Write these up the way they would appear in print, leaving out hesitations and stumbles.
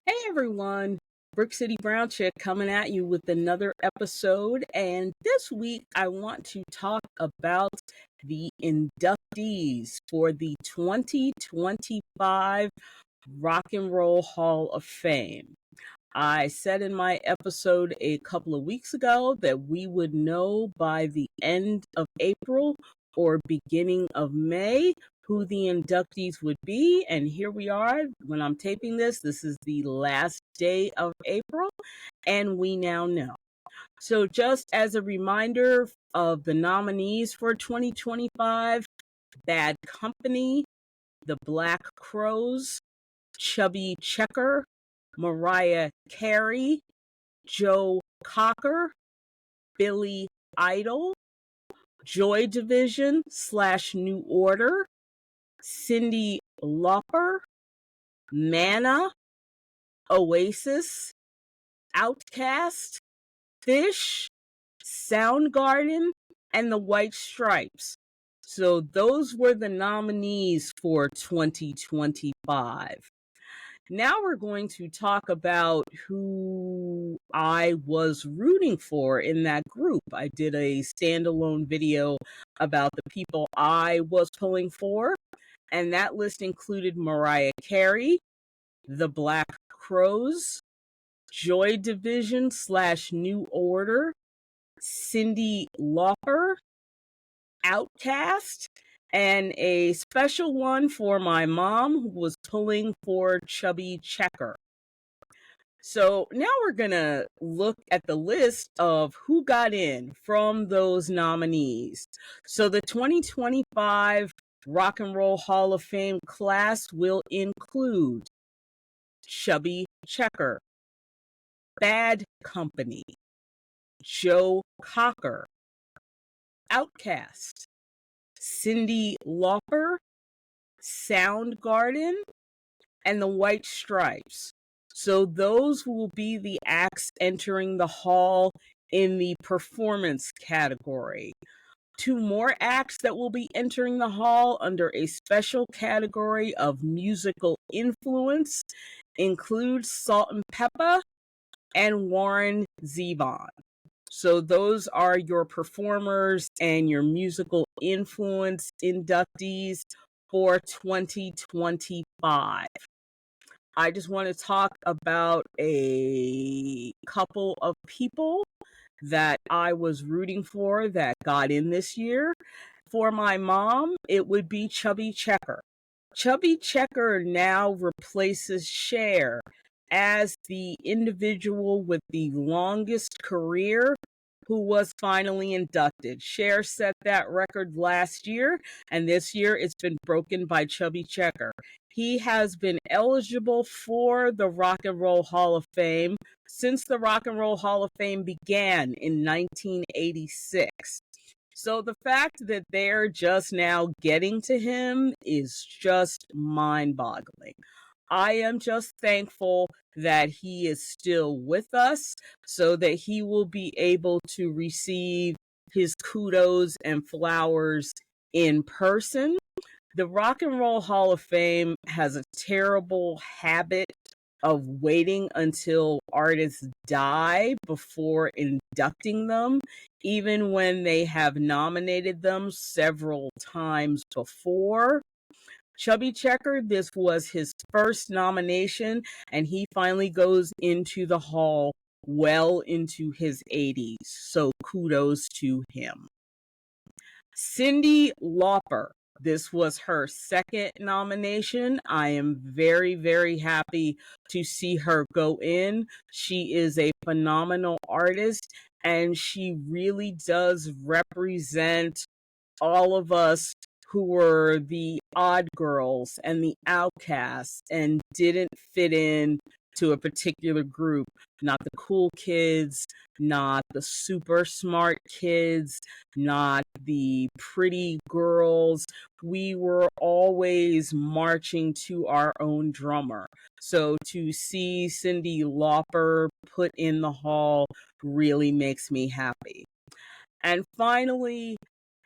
Hey everyone, Brick City Brown Chick coming at you with another episode. And this week I want to talk about the inductees for the 2025 Rock and Roll Hall of Fame. I said in my episode a couple of weeks ago that we would know by the end of April or beginning of May who the inductees would be. And here we are when I'm taping this. This is the last day of April, and we now know. So, just as a reminder of the nominees for 2025, Bad Company, The Black Crowes, Chubby Checker, Mariah Carey, Joe Cocker, Billy Idol, Joy Division / New Order, Cyndi Lauper, Mana, Oasis, Outkast, Fish, Soundgarden, and the White Stripes. So those were the nominees for 2025. Now we're going to talk about who I was rooting for in that group. I did a standalone video about the people I was pulling for, and that list included Mariah Carey, The Black Crowes, Joy Division / New Order, Cyndi Lauper, Outkast, and a special one for my mom who was pulling for Chubby Checker. So now we're going to look at the list of who got in from those nominees. So the 2025 Rock and Roll Hall of Fame class will include Chubby Checker, Bad Company, Joe Cocker, Outkast, Cyndi Lauper, Soundgarden, and the White Stripes. So those will be the acts entering the hall in the performance category. Two more acts that will be entering the hall under a special category of musical influence include Salt and Pepper and Warren Zevon. So those are your performers and your musical influence inductees for 2025. I just want to talk about a couple of people that I was rooting for that got in this year. For my mom, it would be Chubby Checker. Chubby Checker now replaces Cher as the individual with the longest career who was finally inducted. Cher set that record last year, and this year it's been broken by Chubby Checker. He has been eligible for the Rock and Roll Hall of Fame since the Rock and Roll Hall of Fame began in 1986. So the fact that they're just now getting to him is just mind-boggling. I am just thankful that he is still with us so that he will be able to receive his kudos and flowers in person. The Rock and Roll Hall of Fame has a terrible habit of waiting until artists die before inducting them, even when they have nominated them several times before. Chubby Checker, this was his first nomination, and he finally goes into the hall well into his 80s. So kudos to him. Cyndi Lauper, this was her second nomination. I am very, very happy to see her go in. She is a phenomenal artist, and she really does represent all of us who were the odd girls and the outcasts and didn't fit in to a particular group. Not the cool kids, not the super smart kids, not the pretty girls. We were always marching to our own drummer. So to see Cyndi Lauper put in the hall really makes me happy. And finally,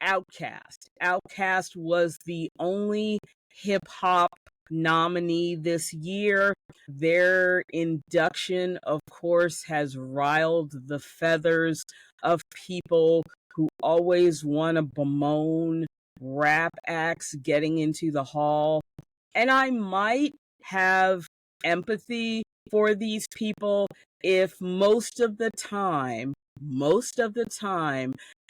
Outkast. Outkast was the only hip hop nominee this year. Their induction, of course, has riled the feathers of people who always want to bemoan rap acts getting into the hall. And I might have empathy for these people if most of the time,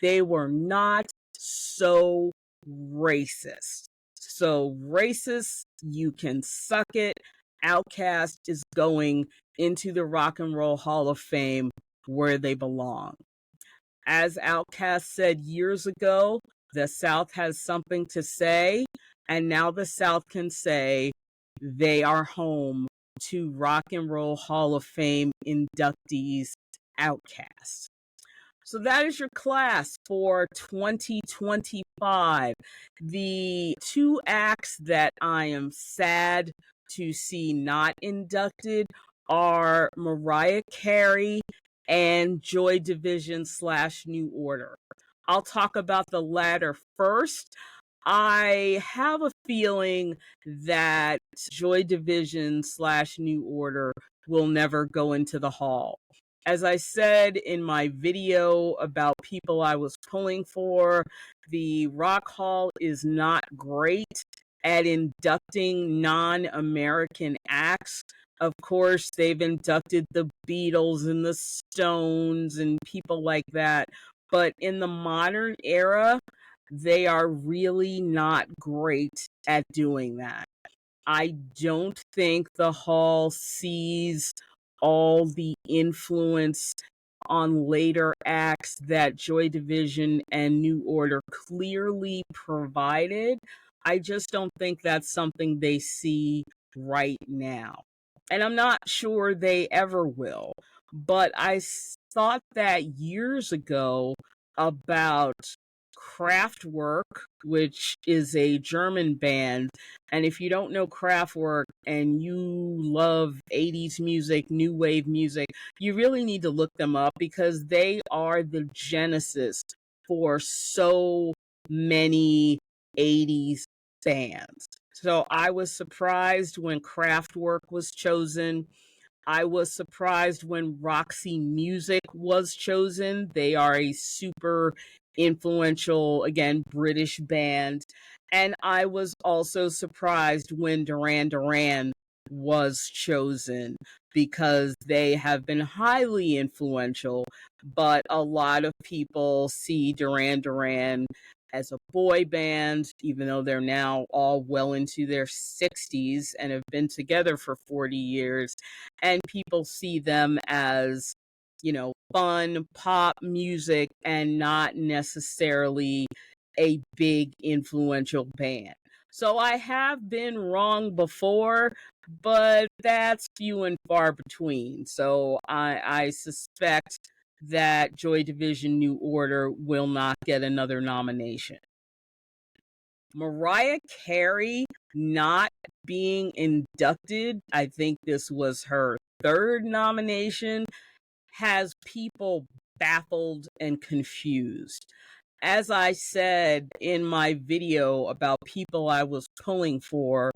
they were not so racist. So racist, you can suck it. Outkast is going into the Rock and Roll Hall of Fame where they belong. As Outkast said years ago, the South has something to say, and now the South can say they are home to Rock and Roll Hall of Fame inductees, Outkast. So that is your class for 2025. The two acts that I am sad to see not inducted are Mariah Carey and Joy Division / New Order. I'll talk about the latter first. I have a feeling that Joy Division / New Order will never go into the hall. As I said in my video about people I was pulling for, the Rock Hall is not great at inducting non-American acts. Of course, they've inducted the Beatles and the Stones and people like that. But in the modern era, they are really not great at doing that. I don't think the hall sees all the influence on later acts that Joy Division and New Order clearly provided. I just don't think that's something they see right now. And I'm not sure they ever will. But I thought that years ago about Kraftwerk, which is a German band. And if you don't know Kraftwerk and you love 80s music, new wave music, you really need to look them up because they are the genesis for so many 80s bands. So I was surprised when Kraftwerk was chosen. I was surprised when Roxy Music was chosen. They are a super influential, again, British band. And I was also surprised when Duran Duran was chosen because they have been highly influential, but a lot of people see Duran Duran as a boy band, even though they're now all well into their 60s and have been together for 40 years. And people see them as, fun pop music and not necessarily a big influential band. So I have been wrong before, but that's few and far between. So I suspect that Joy Division New Order will not get another nomination. Mariah Carey not being inducted, I think this was her third nomination, has people baffled and confused. As I said in my video about people I was pulling for,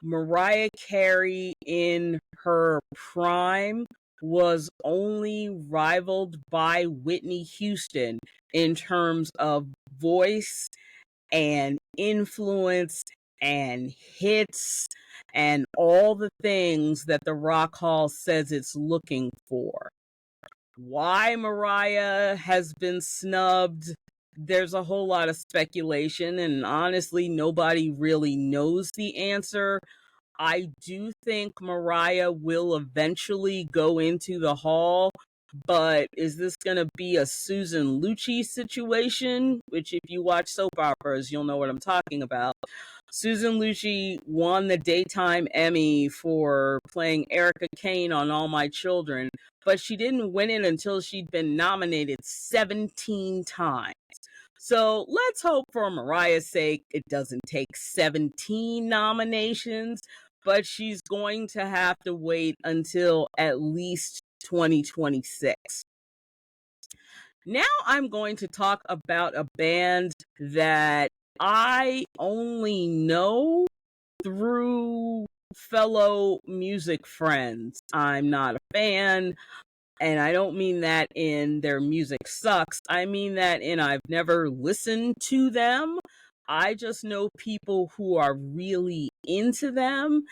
Mariah Carey in her prime was only rivaled by Whitney Houston in terms of voice and influence and hits and all the things that the Rock Hall says it's looking for. Why Mariah has been snubbed, there's a whole lot of speculation, and honestly, nobody really knows the answer. I do think Mariah will eventually go into the hall, but is this going to be a Susan Lucci situation? Which, if you watch soap operas, you'll know what I'm talking about. Susan Lucci won the Daytime Emmy for playing Erica Kane on All My Children, but she didn't win it until she'd been nominated 17 times. So let's hope for Mariah's sake it doesn't take 17 nominations, but she's going to have to wait until at least 2026. Now I'm going to talk about a band that I only know through fellow music friends. I'm not a fan, and I don't mean that in their music sucks. I mean that in I've never listened to them. I just know people who are really into them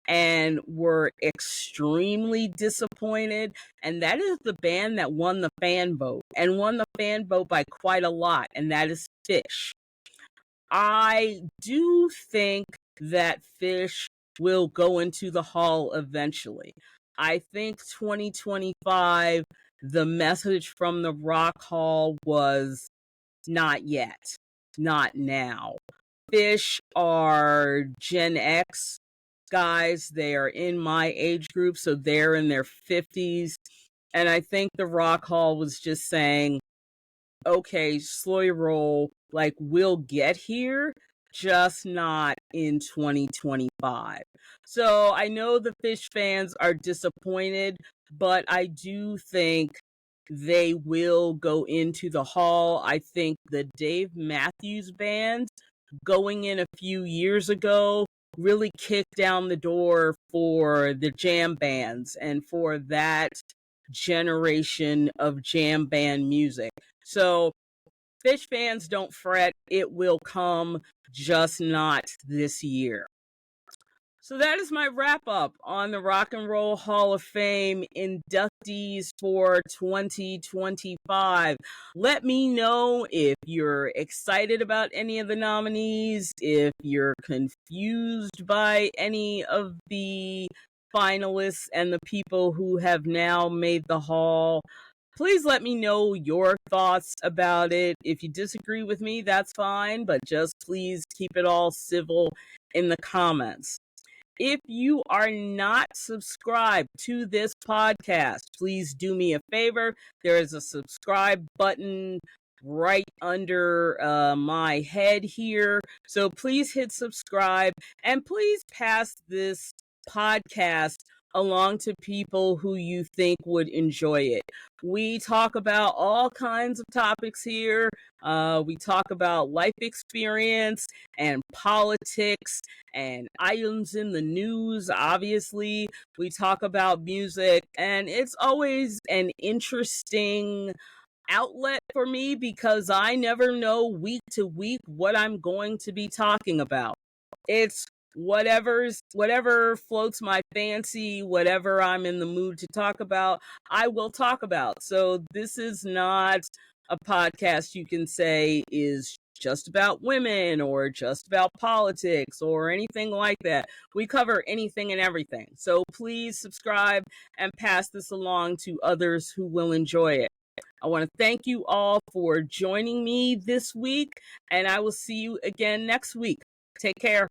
and were extremely disappointed. And that is the band that won the fan vote and won the fan vote by quite a lot. And that is Fish. I do think that Fish will go into the hall eventually. I think 2025, the message from the Rock Hall was not yet, not now. Fish are Gen X guys. They are in my age group, so they're in their 50s. And I think the Rock Hall was just saying, okay, slow your roll, like we'll get here, just not in 2025. So I know the Fish fans are disappointed, but I do think they will go into the hall. I think the Dave Matthews Band going in a few years ago really kicked down the door for the jam bands and for that generation of jam band music. So Fish fans, don't fret, it will come, just not this year. So that is my wrap up on the Rock and Roll Hall of Fame inductees for 2025. Let me know if you're excited about any of the nominees, if you're confused by any of the finalists and the people who have now made the hall. Please let me know your thoughts about it. If you disagree with me, that's fine, but just please keep it all civil in the comments. If you are not subscribed to this podcast, please do me a favor. There is a subscribe button right under my head here. So please hit subscribe and please pass this podcast along to people who you think would enjoy it. We talk about all kinds of topics here. We talk about life experience and politics and items in the news. Obviously, we talk about music, and it's always an interesting outlet for me because I never know week to week what I'm going to be talking about. It's whatever floats my fancy, whatever I'm in the mood to talk about, I will talk about. So this is not a podcast you can say is just about women or just about politics or anything like that. We cover anything and everything. So please subscribe and pass this along to others who will enjoy it. I want to thank you all for joining me this week, and I will see you again next week. Take care.